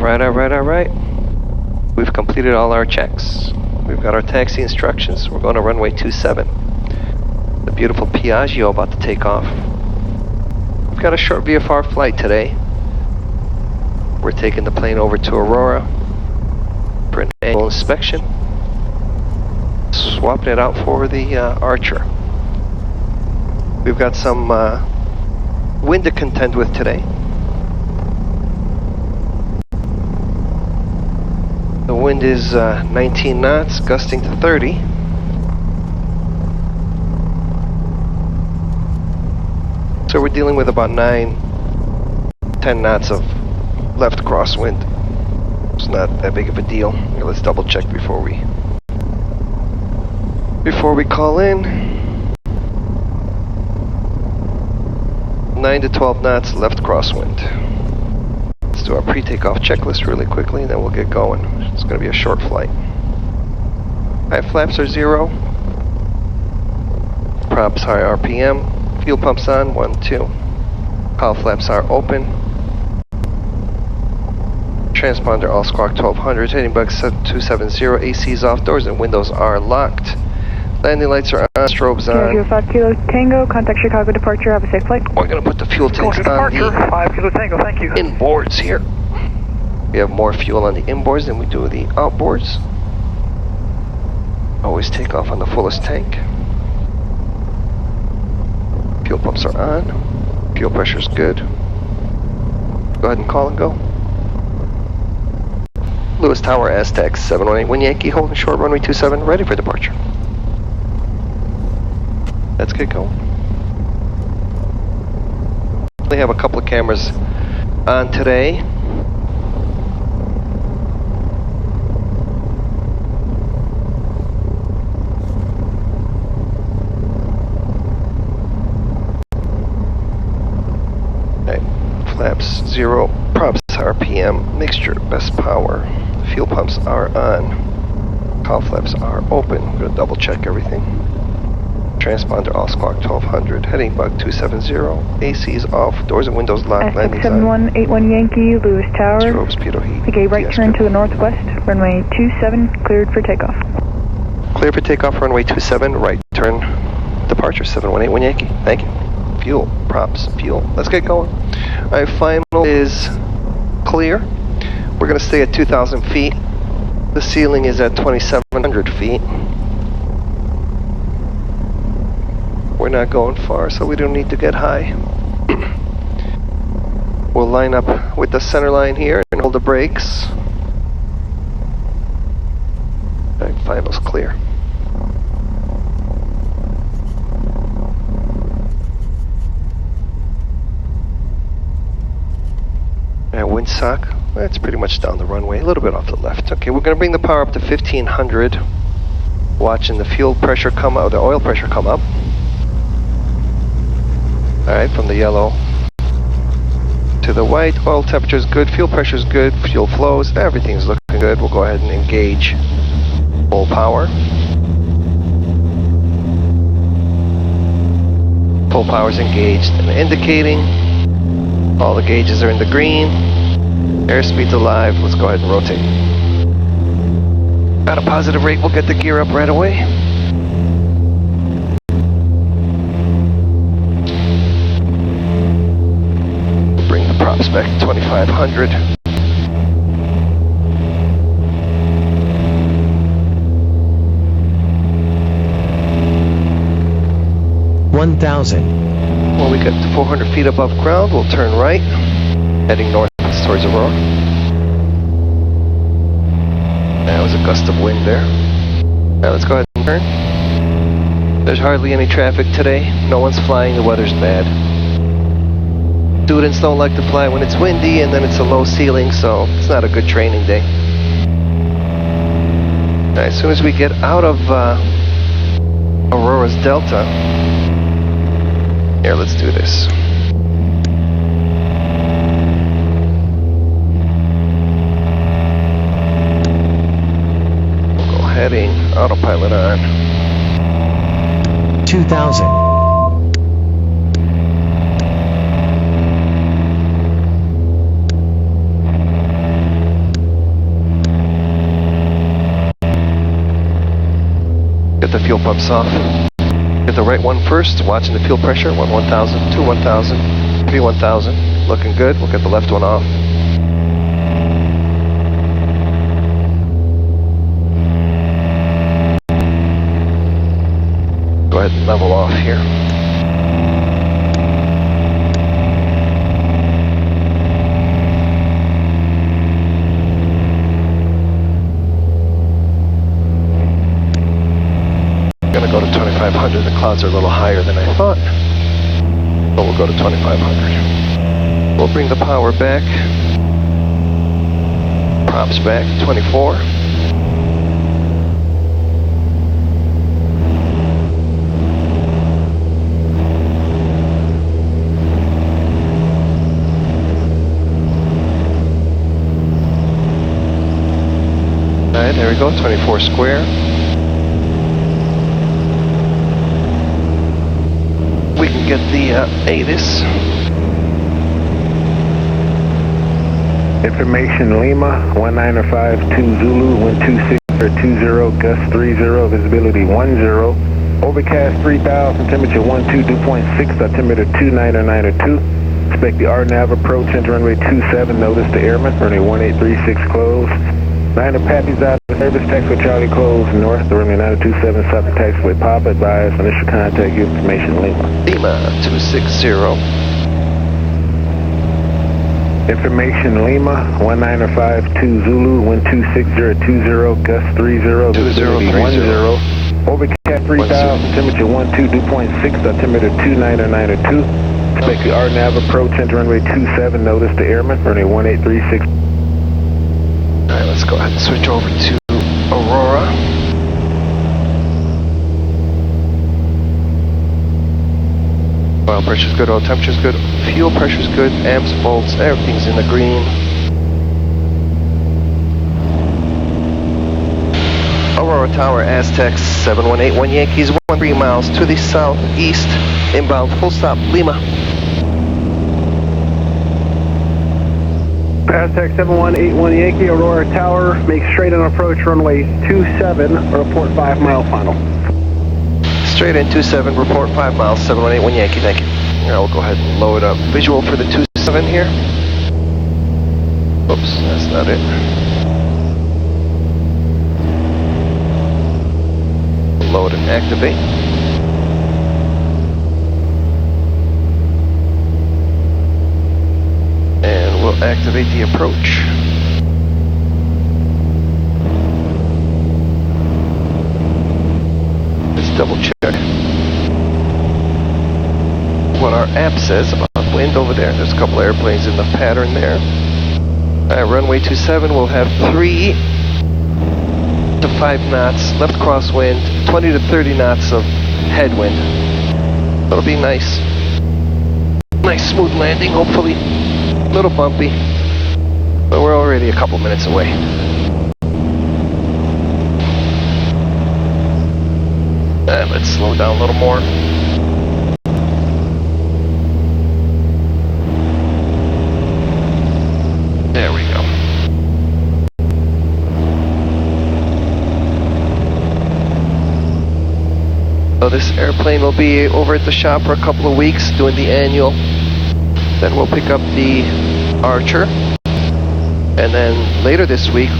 Alright. We've completed all our checks. We've got our taxi instructions. We're going to runway 27. The beautiful Piaggio about to take off. We've got a short VFR flight today. We're taking the plane over to Aurora for an annual inspection. Swapping it out for the Archer. We've got some wind to contend with today. The wind is 19 knots, gusting to 30. So we're dealing with about 9-10 knots of left crosswind. It's not that big of a deal. Here, let's double check before we call in. 9 to 12 knots left crosswind. Let's do our pre-takeoff checklist really quickly and then we'll get going. It's going to be a short flight. High flaps are 0. Props high RPM. Fuel pumps on, 1, 2. Cowl flaps are open. Transponder all squawk 1200. Heading bug 270. AC's off. Doors and windows are locked. Landing lights are on. Strobes on. 5 Kilo Tango. Contact Chicago departure. Have a safe flight. We're going to put the fuel tanks on departure, 5 Kilo Tango. Thank you. Inboards here. We have more fuel on the inboards than we do the outboards. Always take off on the fullest tank. Fuel pumps are on. Fuel pressure is good. Go ahead and call and go. Lewis Tower, Aztec 718 Yankee, holding short runway 27, ready for departure. Let's get going. We have a couple of cameras on today. Flaps 0, props RPM, mixture, best power, fuel pumps are on, cowl flaps are open. I'm going to double check everything. Transponder all squawk 1200, heading bug 270, AC is off, doors and windows locked, landing 7181 Yankee, Lewis Tower. Strobes, pitot heat. Take a right turn to the northwest, runway 27, cleared for takeoff. Clear for takeoff, runway 27, right turn, departure 7181 Yankee, thank you. Fuel, props, fuel. Let's get going. Alright, final is clear. We're going to stay at 2,000 feet. The ceiling is at 2,700 feet. We're not going far, so we don't need to get high. We'll line up with the center line here and hold the brakes. Alright, final's clear. Windsock, that's pretty much down the runway, a little bit off the left. Okay, we're going to bring the power up to 1500. Watching the fuel pressure come up, the oil pressure come up. Alright, from the yellow to the white, oil temperature is good, fuel pressure is good, fuel flows, everything's looking good. We'll go ahead and engage full power. Full power is engaged and indicating. All the gauges are in the green. Airspeed's alive. Let's go ahead and rotate. At a positive rate, we'll get the gear up right away. We'll bring the props back to 2,500. When we get to 400 feet above ground, we'll turn right, heading north towards Aurora. That was a gust of wind there. Alright, let's go ahead and turn. There's hardly any traffic today. No one's flying, the weather's bad. Students don't like to fly when it's windy and then it's a low ceiling, so it's not a good training day. Alright, as soon as we get out of Aurora's Delta, here, let's do this. We'll go heading, autopilot on. 2000. the fuel pumps off. Get the right one first, watching the fuel pressure, 1,000, 2, 1,000, 3, 1,000. Looking good, we'll get the left one off. Go ahead and level off here. Gonna go to 2,500. The clouds are a little higher than I thought, but we'll go to 2,500. We'll bring the power back, props back, 24. Alright, there we go, 24 square. We can get the ATIS. Information Lima, 1952 Zulu, wind 2620, gust 30, visibility 10. Overcast 3000, temperature 12.6, altimeter 2992. Expect the RNAV approach, enter runway 27, notice the airman, runway 1836 closed. 9 Pappy's out of service, taxiway Charlie closed north, the runway 927 south of taxiway Papa, advise initial contact, information Lima. Lima 260. Information Lima, 1952 Zulu, wind 26020, gust 30, visibility 10. Overcast 3000, temperature 12.6, altimeter 2992. Expect the RNAV approach, enter runway 27, notice the airman, runway 1836. Alright, let's go ahead and switch over to Aurora. Oil pressure's good, oil temperature's good, fuel pressure's good, amps, volts, everything's in the green. Aurora Tower, Aztecs, 7181 Yankees, 13 miles to the southeast, inbound, full stop, Lima. Aztec 7181 Yankee, Aurora Tower, make straight on approach runway 27, report 5 mile final. Straight in 27, report 5 miles, 7181 Yankee, thank you. Now we'll go ahead and load up visual for the 27 here. Oops, that's not it. Load and activate. And we'll activate the approach. Let's double check what our app says about wind over there. There's a couple of airplanes in the pattern there. Runway 27 will have 3 to 5 knots left crosswind, 20 to 30 knots of headwind. That'll be nice. Nice smooth landing, hopefully. A little bumpy, but we're already a couple minutes away. And let's slow down a little more. There we go. So this airplane will be over at the shop for a couple of weeks doing the annual. Then we'll pick up the Archer, and then later this week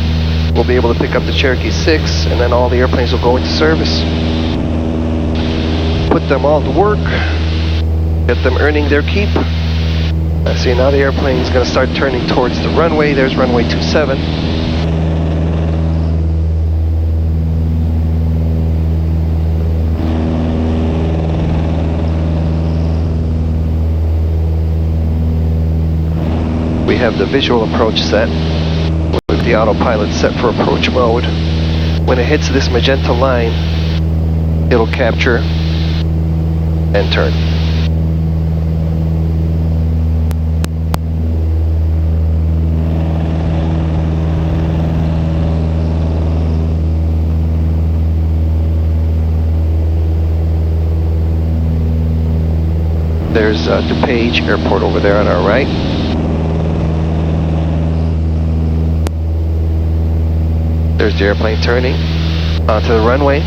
we'll be able to pick up the Cherokee 6, and then all the airplanes will go into service. Put them all to work, get them earning their keep. I see now the airplane's going to start turning towards the runway. There's runway 27. We have the visual approach set with the autopilot set for approach mode. When it hits this magenta line, it'll capture and turn. There's DuPage Airport over there on our right. There's the airplane turning onto the runway.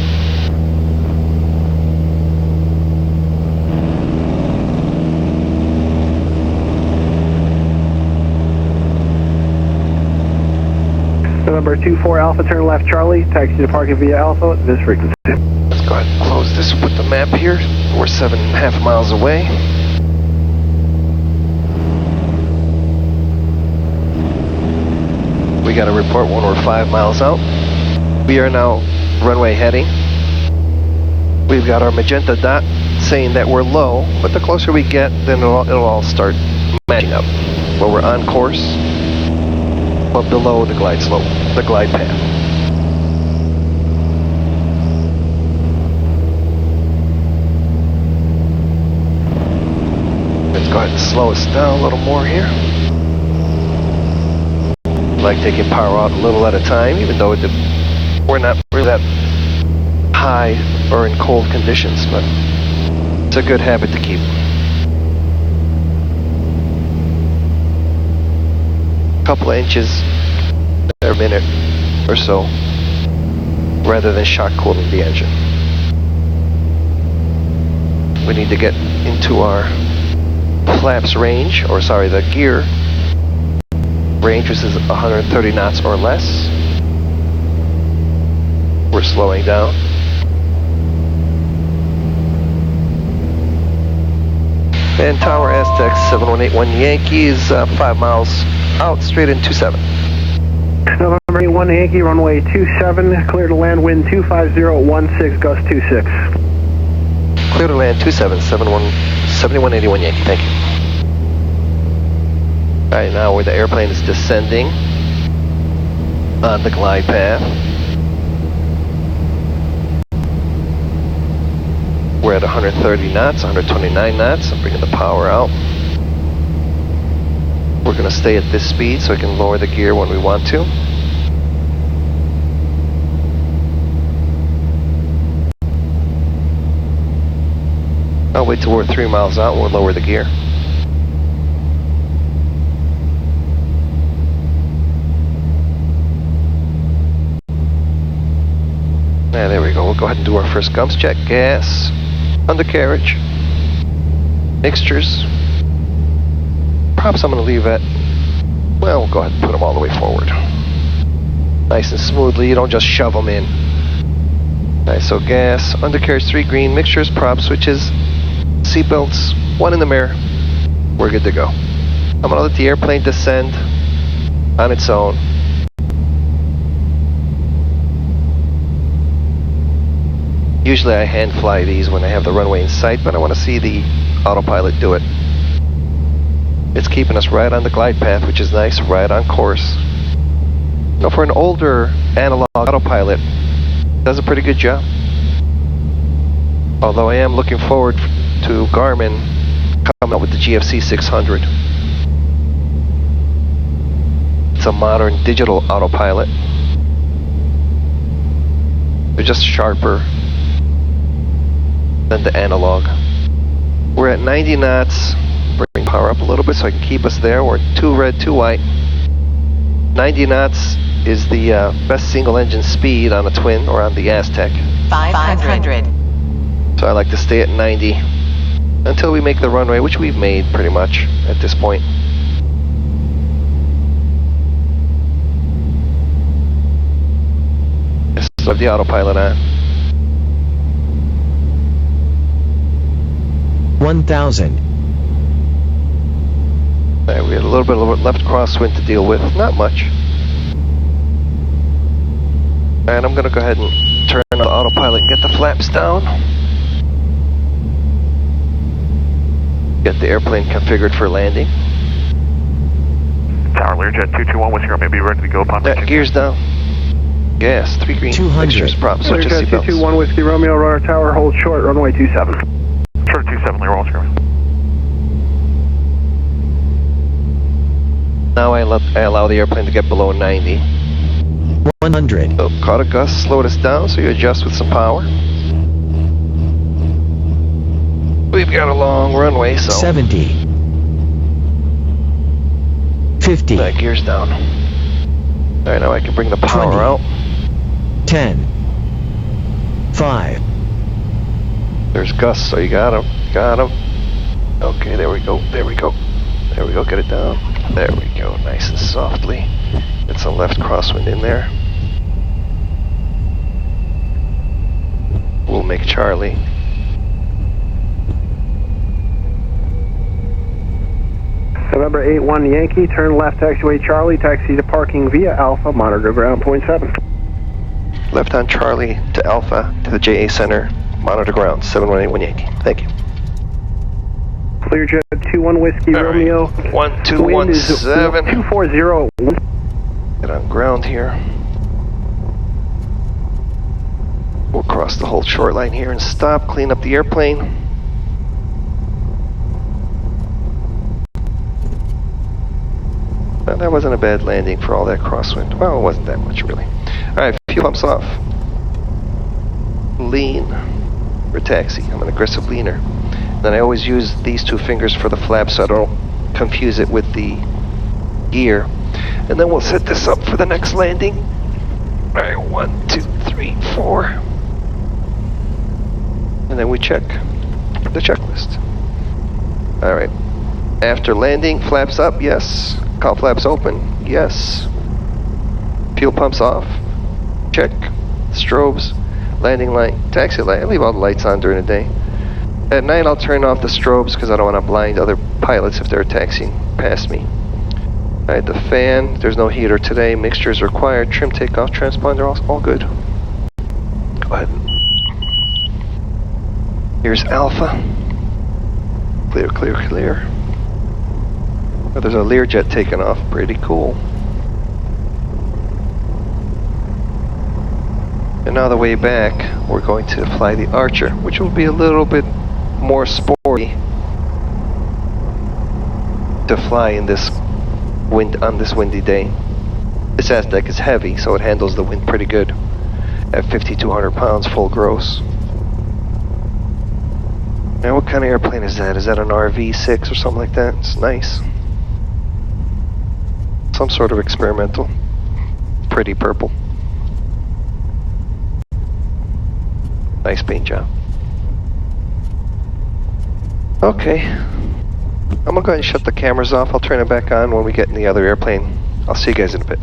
November 24 Alpha, turn left Charlie, taxi to parking via Alpha at this frequency. Let's go ahead and close this with the map here. We're 7.5 miles away. We got a report when we're 5 miles out. We are now runway heading. We've got our magenta dot saying that we're low, but the closer we get, then it'll all start matching up. Well, we're on course, but below the glide slope, the glide path. Let's go ahead and slow us down a little more here. I like taking power out a little at a time, even though we're not really that high or in cold conditions, but it's a good habit to keep. A couple of inches a minute or so, rather than shock cooling the engine. We need to get into our flaps range, or sorry, the gear range, which is 130 knots or less. We're slowing down. And Tower Aztec 7181 Yankee is 5 miles out, straight in 27. November 81 Yankee, runway 27, clear to land, wind 25016, gust 26. Clear to land 27, 7181 Yankee, thank you. Alright, now where the airplane is descending on the glide path. We're at 130 knots, 129 knots. I'm bringing the power out. We're going to stay at this speed so we can lower the gear when we want to. I'll wait till we're 3 miles out and we'll lower the gear. There we go. We'll go ahead and do our first gumps check. Gas, undercarriage, mixtures. Props I'm going to leave at, well, we'll go ahead and put them all the way forward. Nice and smoothly. You don't just shove them in. Nice, so gas, undercarriage 3 green, mixtures, prop switches, seatbelts, 1 in the mirror. We're good to go. I'm going to let the airplane descend on its own. Usually I hand fly these when I have the runway in sight, but I want to see the autopilot do it. It's keeping us right on the glide path, which is nice, right on course. You know, for an older analog autopilot, it does a pretty good job. Although I am looking forward to Garmin coming up with the GFC 600. It's a modern digital autopilot. They're just sharper than the analog. We're at 90 knots. Bring power up a little bit so I can keep us there. We're 2 red, 2 white. 90 knots is the best single engine speed on a twin or on the Aztec. 500. So I like to stay at 90 until we make the runway, which we've made pretty much at this point. Let's have the autopilot on. 1,000. Alright, we had a little bit of left crosswind to deal with, not much. And I'm going to go ahead and turn on the autopilot and get the flaps down. Get the airplane configured for landing. Tower Learjet 221, Whiskey Romeo, be ready to go upon reaching. Gears down. Gas, 3 green, 200. mixtures, props, switches, Learjet seatbelts. 221 Whiskey Romeo, Aurora Tower, hold short, runway 27. Short 27, Leroy, Whiskey Romeo. Now I allow the airplane to get below 90. 100. So caught a gust, slowed us down, so you adjust with some power. We've got a long runway, so 70. 50. that gear's down. Alright, now I can bring the power 20. out. 10. 5. There's Gus, so you got him. Got him. Okay, there we go. Get it down. There we go, nice and softly. Get some left crosswind in there. We'll make Charlie. November 81 Yankee, turn left taxiway Charlie, taxi to parking via Alpha, monitor ground point 7. Left on Charlie to Alpha to the JA Center, monitor ground, 7181 Yankee. Thank you. Clearjet 21 Whiskey Romeo. 1217. 240. Get on ground here. We'll cross the whole short line here and stop, clean up the airplane. Well, that wasn't a bad landing for all that crosswind. Well, it wasn't that much really. Alright, fuel pumps off. Lean for taxi. I'm an aggressive leaner. Then I always use these two fingers for the flap so I don't confuse it with the gear. And then we'll set this up for the next landing. Alright, 1, 2, 3, 4. And then we check the checklist. Alright. After landing, flaps up, yes. Cowl flaps open, yes. Fuel pumps off, check. Strobes, landing light, taxi light. I leave all the lights on during the day. At night I'll turn off the strobes because I don't want to blind other pilots if they're taxiing past me. Alright, the fan, there's no heater today. Mixture is required. Trim, takeoff, transponder, all good. Go ahead. Here's Alpha. Clear, clear, clear. Oh, there's a Learjet taking off. Pretty cool. And now the way back, we're going to fly the Archer, which will be a little bit more sporty to fly in this wind on this windy day. This ass deck is heavy, so it handles the wind pretty good. At 5,200 pounds, full gross. Now, what kind of airplane is that? Is that an RV-6 or something like that? It's nice. Some sort of experimental. Pretty purple. Nice paint job. Okay. I'm gonna go ahead and shut the cameras off. I'll turn it back on when we get in the other airplane. I'll see you guys in a bit.